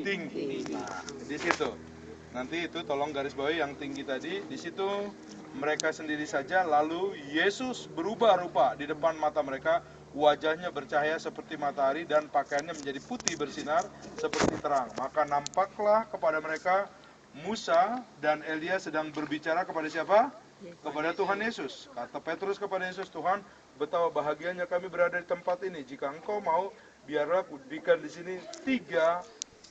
tinggi. Nah, di situ. Nanti itu tolong garis bawahi yang tinggi tadi. Di situ mereka sendiri saja, lalu Yesus berubah rupa di depan mata mereka. Wajahnya bercahaya seperti matahari dan pakaiannya menjadi putih bersinar seperti terang. Maka nampaklah kepada mereka Musa dan Elia sedang berbicara kepada siapa? Kepada Tuhan Yesus. Kata Petrus kepada Yesus, Tuhan, betapa bahagianya kami berada di tempat ini. Jika engkau mau, biarlah kudikan di sini 3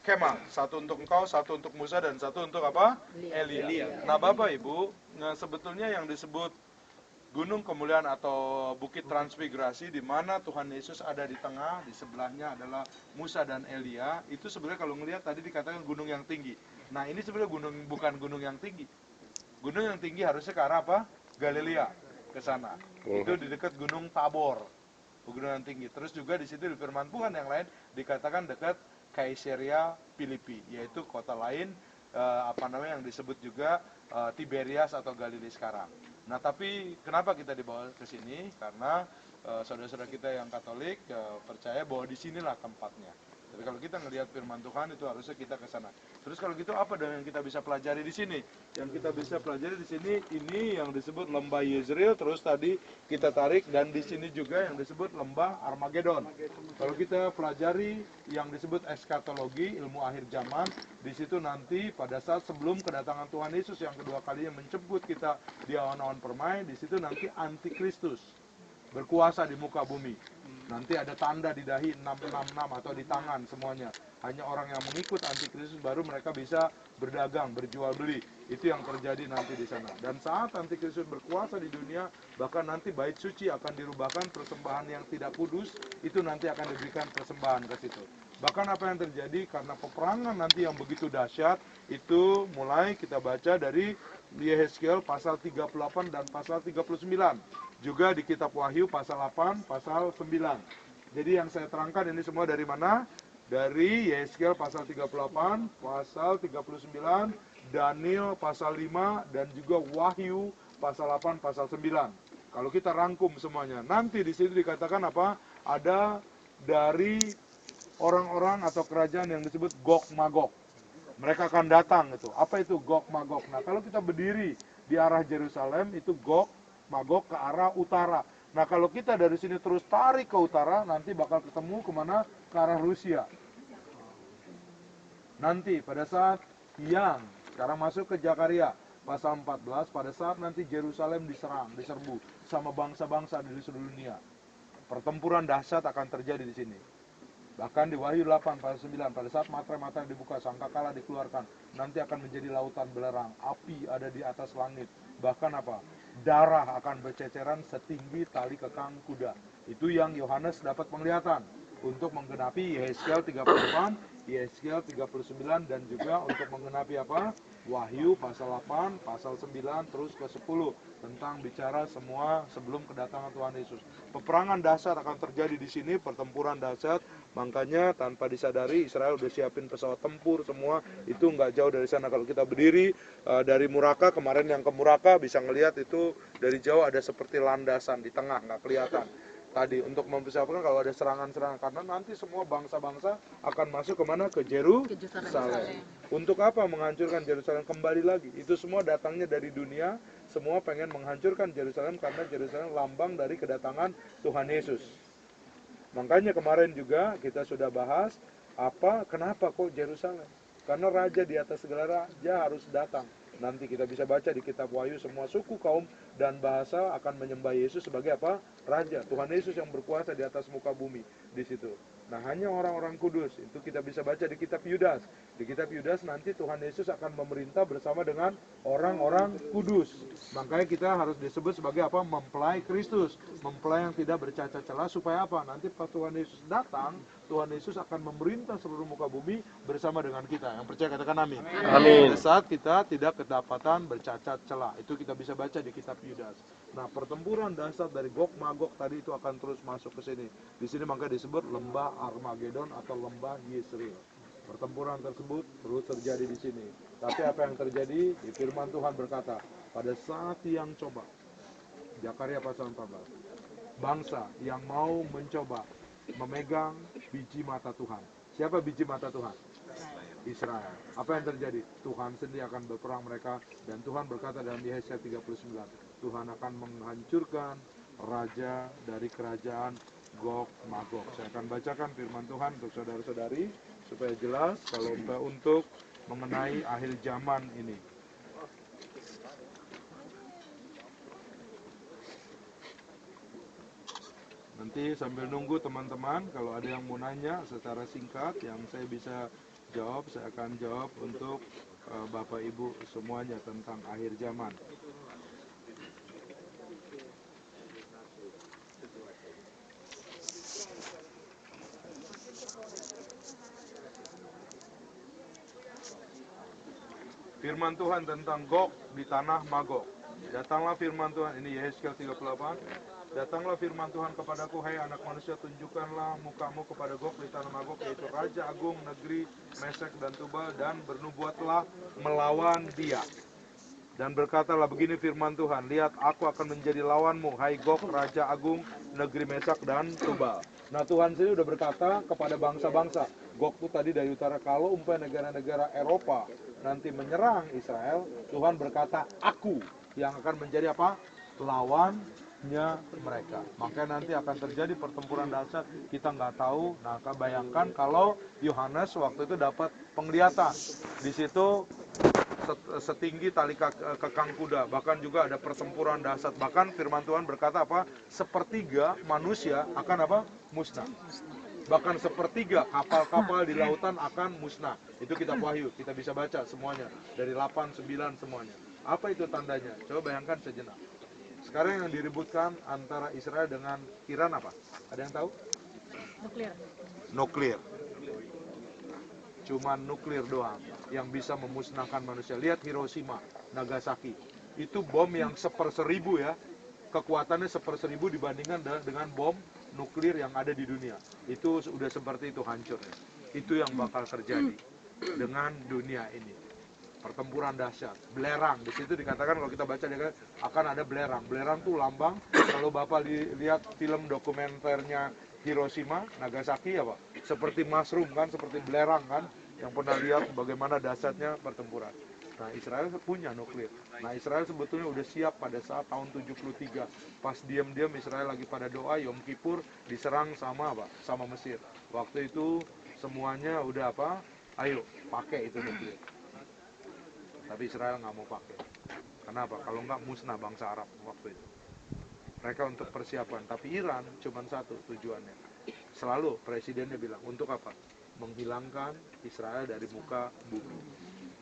kemah. Satu untuk engkau, satu untuk Musa, dan satu untuk apa? Elia. Nah Bapak Ibu, nah sebetulnya yang disebut Gunung Kemuliaan atau Bukit Transfigurasi, di mana Tuhan Yesus ada di tengah, di sebelahnya adalah Musa dan Elia. Itu sebenarnya kalau melihat tadi dikatakan gunung yang tinggi. Nah ini sebenarnya bukan gunung yang tinggi. Gunung yang tinggi harusnya ke arah apa? Galilea, ke sana. Itu di dekat Gunung Tabor, gunung yang tinggi. Terus juga di situ di firman Tuhan yang lain dikatakan dekat Kaisarea Filipi, yaitu kota lain yang disebut juga Tiberias atau Galilea sekarang. Nah, tapi kenapa kita dibawa ke sini? Karena saudara-saudara kita yang Katolik percaya bahwa di sinilah tempatnya. Tapi kalau kita ngelihat firman Tuhan itu harusnya kita ke sana. Terus kalau gitu apa dong yang kita bisa pelajari di sini? Yang kita bisa pelajari di sini ini yang disebut lembah Yezreel, terus tadi kita tarik, dan di sini juga yang disebut lembah Armageddon. Kalau kita pelajari yang disebut eskatologi, ilmu akhir zaman, di situ nanti pada saat sebelum kedatangan Tuhan Yesus yang kedua kalinya menjemput kita di awan-awan permai, di situ nanti antikristus berkuasa di muka bumi. Nanti ada tanda di dahi 666 atau di tangan semuanya. Hanya orang yang mengikut antikristus baru mereka bisa berdagang, berjual beli. Itu yang terjadi nanti di sana. Dan saat antikristus berkuasa di dunia, bahkan nanti bait suci akan dirubahkan, persembahan yang tidak kudus itu nanti akan diberikan persembahan ke situ. Bahkan apa yang terjadi karena peperangan nanti yang begitu dahsyat itu mulai kita baca dari Yehezkiel pasal 38 dan pasal 39. Juga di kitab Wahyu pasal 8, pasal 9. Jadi yang saya terangkan ini semua dari mana? Dari Yehezkiel pasal 38, pasal 39, Daniel pasal 5, dan juga Wahyu pasal 8, pasal 9. Kalau kita rangkum semuanya, nanti di situ dikatakan apa? Ada dari orang-orang atau kerajaan yang disebut Gog Magog. Mereka akan datang itu. Apa itu Gog Magog? Nah, kalau kita berdiri di arah Yerusalem itu Gog Magog ke arah utara. Nah, kalau kita dari sini terus tarik ke utara, nanti bakal ketemu kemana? Ke arah Rusia. Nanti pada saat yang sekarang masuk ke Zakaria pasal 14, pada saat nanti Yerusalem diserbu sama bangsa-bangsa di seluruh dunia. Pertempuran dahsyat akan terjadi di sini. Bahkan di Wahyu 8 pasal 9, pada saat mata-mata dibuka, sangkakala dikeluarkan, nanti akan menjadi lautan belerang, api ada di atas langit. Bahkan apa? Darah akan berceceran setinggi tali kekang kuda. Itu yang Yohanes dapat penglihatan untuk menggenapi Yehezkiel 38, Yehezkiel 39, dan juga untuk menggenapi apa? Wahyu pasal 8, pasal 9, terus ke 10 tentang bicara semua sebelum kedatangan Tuhan Yesus. Peperangan dahsyat akan terjadi di sini, pertempuran dahsyat. Makanya tanpa disadari Israel udah siapin pesawat tempur semua, itu nggak jauh dari sana. Kalau kita berdiri dari Muraka, kemarin yang ke Muraka bisa ngelihat itu dari jauh ada seperti landasan di tengah, nggak kelihatan. Tadi untuk mempersiapkan kalau ada serangan-serangan, karena nanti semua bangsa-bangsa akan masuk kemana? Ke Yerusalem. Untuk apa menghancurkan Yerusalem? Kembali lagi, itu semua datangnya dari dunia, semua pengen menghancurkan Yerusalem karena Yerusalem lambang dari kedatangan Tuhan Yesus. Makanya kemarin juga kita sudah bahas kenapa kok Yerusalem? Karena raja di atas segala raja harus datang. Nanti kita bisa baca di kitab Wahyu, semua suku, kaum, dan bahasa akan menyembah Yesus sebagai apa? Raja. Tuhan Yesus yang berkuasa di atas muka bumi di situ. Nah, hanya orang-orang kudus. Itu kita bisa baca di kitab Yudas. Di kitab Yudas nanti Tuhan Yesus akan memerintah bersama dengan orang-orang kudus. Makanya kita harus disebut sebagai apa? Mempelai Kristus. Mempelai yang tidak bercacat celah, supaya apa? Nanti pas Tuhan Yesus datang, Tuhan Yesus akan memerintah seluruh muka bumi bersama dengan kita. Yang percaya katakan amin. Amin. Pada saat kita tidak kedapatan bercacat celah, itu kita bisa baca di kitab Yudas. Nah, pertempuran dahsyat dari Gog Magog tadi itu akan terus masuk ke sini. Di sini maka disebut lembah Armageddon atau lembah Yezreel. Pertempuran tersebut terus terjadi di sini. Tapi apa yang terjadi? Di firman Tuhan berkata, pada saat yang coba, Zakaria pasal 14, bangsa yang mau mencoba memegang biji mata Tuhan. Siapa biji mata Tuhan? Israel. Apa yang terjadi? Tuhan sendiri akan berperang mereka, dan Tuhan berkata dalam Yesaya 39, Tuhan akan menghancurkan raja dari kerajaan Gog Magog. Saya akan bacakan firman Tuhan untuk saudara-saudari supaya jelas kalau untuk mengenai akhir zaman ini. Nanti sambil nunggu teman-teman, kalau ada yang mau nanya secara singkat yang saya bisa jawab, saya akan jawab untuk Bapak Ibu semuanya tentang akhir zaman. Firman Tuhan tentang Gog di tanah Magog. Datanglah firman Tuhan, ini Yesaya 38. Datanglah firman Tuhan kepadaku, hai anak manusia, tunjukkanlah mukamu kepada Gog di tanah Magog, yaitu Raja Agung negeri Mesek dan Tubal, dan bernubuatlah melawan dia. Dan berkatalah begini firman Tuhan, lihat aku akan menjadi lawanmu, hai Gog, Raja Agung negeri Mesek dan Tubal. Nah, Tuhan sendiri udah berkata kepada bangsa-bangsa. Gog itu tadi dari utara, kalau umpamanya negara-negara Eropa nanti menyerang Israel, Tuhan berkata aku yang akan menjadi apa? Lawannya mereka. Makanya nanti akan terjadi pertempuran dahsyat, kita nggak tahu. Nah, bayangkan kalau Yohanes waktu itu dapat penglihatan. Di situ setinggi tali kekang kuda, bahkan juga ada pertempuran dahsyat. Bahkan firman Tuhan berkata apa? Sepertiga manusia akan apa? Musnah. Bahkan sepertiga kapal-kapal di lautan akan musnah. Itu kitab Wahyu, kita bisa baca semuanya dari 8, 9 semuanya. Apa itu tandanya? Coba bayangkan sejenak. Sekarang yang diributkan antara Israel dengan Iran apa? Ada yang tahu? Nuklir. Cuman nuklir doang yang bisa memusnahkan manusia. Lihat Hiroshima, Nagasaki. Itu bom yang 1/1000 ya. Kekuatannya 1/1000 dibandingkan dengan bom nuklir yang ada di dunia. Itu sudah seperti itu hancurnya. Itu yang bakal terjadi dengan dunia ini. Pertempuran dahsyat, belerang. Di situ dikatakan kalau kita baca dia akan ada belerang. Belerang tuh lambang. Kalau Bapak lihat film dokumenternya Hiroshima, Nagasaki apa? Seperti mushroom kan, seperti belerang kan, yang pernah lihat bagaimana dahsyatnya pertempuran. Nah, Israel punya nuklir. Nah, Israel sebetulnya udah siap pada saat tahun 73. Pas diam-diam Israel lagi pada doa Yom Kippur diserang sama apa? Sama Mesir. Waktu itu semuanya udah apa? Ayo, pakai itu nuklir. Tapi Israel nggak mau pakai. Kenapa? Kalau nggak musnah bangsa Arab waktu itu. Mereka untuk persiapan. Tapi Iran cuma satu tujuannya. Selalu presidennya bilang, untuk apa? Menghilangkan Israel dari muka bumi.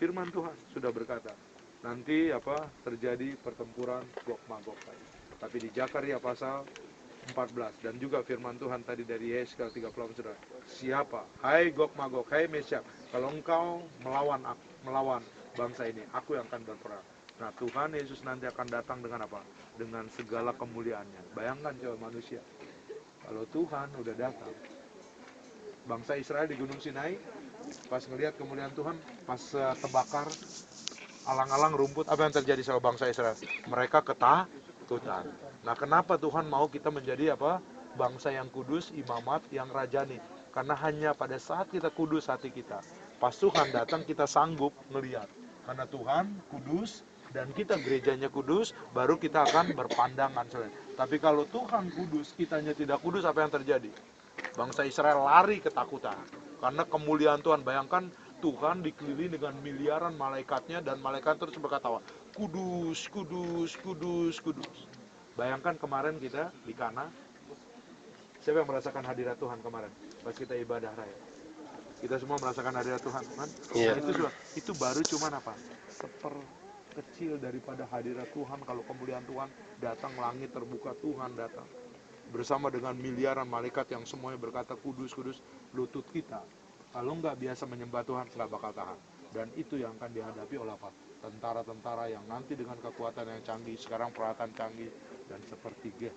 Firman Tuhan sudah berkata, nanti apa terjadi pertempuran Gog Magog tadi. Tapi di Zakaria pasal 14 dan juga firman Tuhan tadi dari Yesaya 38 saudara. Siapa? Hai Gog Magog, hai Mesyak, kalau engkau melawan bangsa ini, aku yang akan berperang. Nah, Tuhan Yesus nanti akan datang dengan apa? Dengan segala kemuliaannya. Bayangkan coba manusia. Kalau Tuhan udah datang, bangsa Israel di Gunung Sinai, pas ngelihat kemuliaan Tuhan, pas terbakar alang-alang rumput, apa yang terjadi sama bangsa Israel? Mereka ketakutan. Nah, kenapa Tuhan mau kita menjadi apa? Bangsa yang kudus, imamat yang rajani. Karena hanya pada saat kita kudus hati kita, pas Tuhan datang kita sanggup ngelihat. Karena Tuhan kudus dan kita gerejanya kudus, baru kita akan berpandangan. Tapi kalau Tuhan kudus, kitanya tidak kudus, apa yang terjadi? Bangsa Israel lari ketakutan. Karena kemuliaan Tuhan, bayangkan Tuhan dikelilingi dengan miliaran malaikatnya, dan malaikat terus berkata, kudus, kudus, kudus, kudus. Bayangkan kemarin kita di Kana, siapa yang merasakan hadirat Tuhan kemarin pas kita ibadah raya? Kita semua merasakan hadirat Tuhan kan? Yeah. Nah, itu baru cuman apa? Seperkecil daripada hadirat Tuhan. Kalau kemuliaan Tuhan datang, langit terbuka, Tuhan datang bersama dengan miliaran malaikat yang semuanya berkata kudus, kudus. Lutut kita kalau nggak biasa menyembah Tuhan nggak bakal tahan. Dan itu yang akan dihadapi oleh apa? Tentara-tentara yang nanti dengan kekuatan yang canggih, sekarang peralatan canggih, dan sepertiga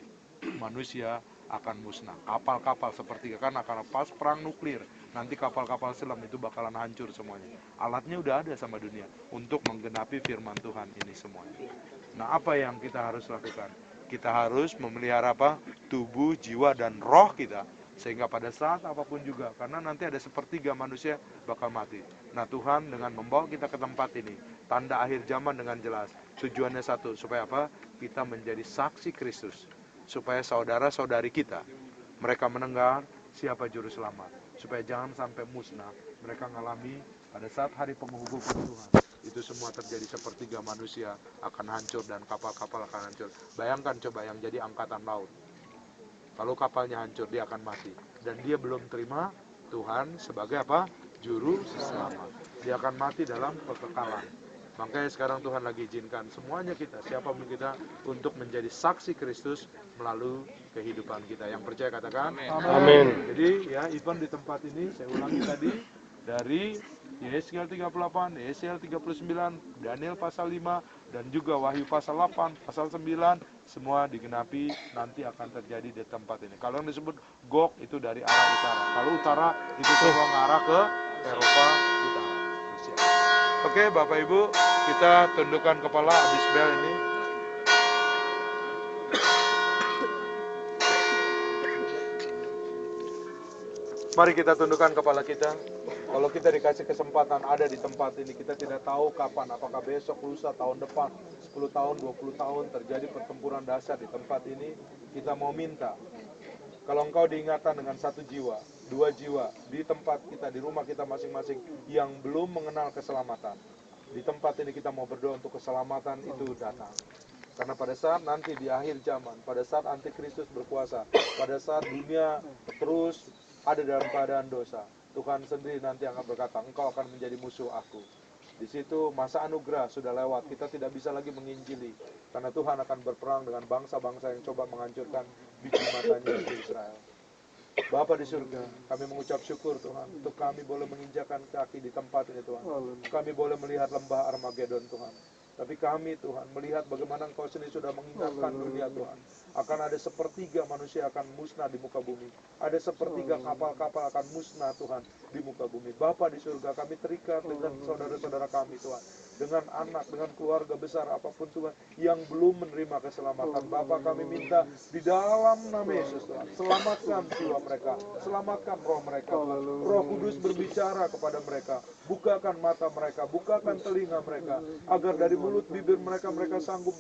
manusia akan musnah. Kapal-kapal sepertiga, karena pas perang nuklir nanti kapal-kapal selam itu bakalan hancur semuanya. Alatnya udah ada sama dunia untuk menggenapi firman Tuhan ini semuanya. Nah, apa yang kita harus lakukan? Kita harus memelihara apa? Tubuh, jiwa, dan roh kita Sehingga pada saat apapun juga, karena nanti ada sepertiga manusia bakal mati. Nah Tuhan dengan membawa kita ke tempat ini, tanda akhir zaman dengan jelas. Tujuannya satu, supaya apa? Kita menjadi saksi Kristus. Supaya saudara-saudari kita, mereka mendengar siapa juru selamat. Supaya jangan sampai musnah. Mereka ngalami pada saat hari penghukuman Tuhan. Itu semua terjadi sepertiga manusia akan hancur dan kapal-kapal akan hancur. Bayangkan coba yang jadi angkatan laut. Kalau kapalnya hancur, dia akan mati. Dan dia belum terima Tuhan sebagai apa? Juru selamat. Dia akan mati dalam kekekalan. Makanya sekarang Tuhan lagi izinkan semuanya kita, siapapun kita, untuk menjadi saksi Kristus melalui kehidupan kita. Yang percaya katakan Amin. Jadi ya, Ivan di tempat ini, saya ulangi tadi, dari Yeskiel 38, Yeskiel 39, Daniel pasal 5, dan juga Wahyu pasal 8, pasal 9, semua digenapi nanti akan terjadi di tempat ini. Kalau yang disebut Gog itu dari arah utara. Kalau utara itu semua mengarah ke Eropa utara. Rusia. Oke, Bapak Ibu, kita tundukkan kepala habis bel ini. Mari kita tundukkan kepala kita. Kalau kita dikasih kesempatan ada di tempat ini, kita tidak tahu kapan, apakah besok, lusa, tahun depan, 10 tahun, 20 tahun terjadi pertempuran dahsyat di tempat ini. Kita mau minta, kalau engkau diingatan dengan 1 jiwa, 2 jiwa, di tempat kita, di rumah kita masing-masing, yang belum mengenal keselamatan, di tempat ini kita mau berdoa untuk keselamatan itu datang. Karena pada saat nanti di akhir zaman, pada saat antikristus berkuasa, pada saat dunia terus ada dalam keadaan dosa, Tuhan sendiri nanti akan berkata, engkau akan menjadi musuh aku. Di situ masa anugerah sudah lewat, kita tidak bisa lagi menginjili. Karena Tuhan akan berperang dengan bangsa-bangsa yang coba menghancurkan biji matanya di Israel. Bapa di surga, kami mengucap syukur Tuhan, untuk kami boleh menginjakan kaki di tempat ini Tuhan. Kami boleh melihat lembah Armageddon Tuhan. Tapi kami Tuhan melihat bagaimana Engkau sendiri sudah mengingatkan dunia Tuhan. Akan ada sepertiga manusia akan musnah di muka bumi. Ada sepertiga kapal-kapal akan musnah Tuhan di muka bumi. Bapa di surga, kami terikat dengan saudara-saudara kami Tuhan. Dengan anak, dengan keluarga besar apapun Tuhan yang belum menerima keselamatan. Bapa kami minta di dalam nama Yesus Tuhan, selamatkan jiwa mereka, selamatkan roh mereka Tuhan. Roh Kudus berbicara kepada mereka, bukakan mata mereka, bukakan telinga mereka, agar dari mulut bibir mereka sanggup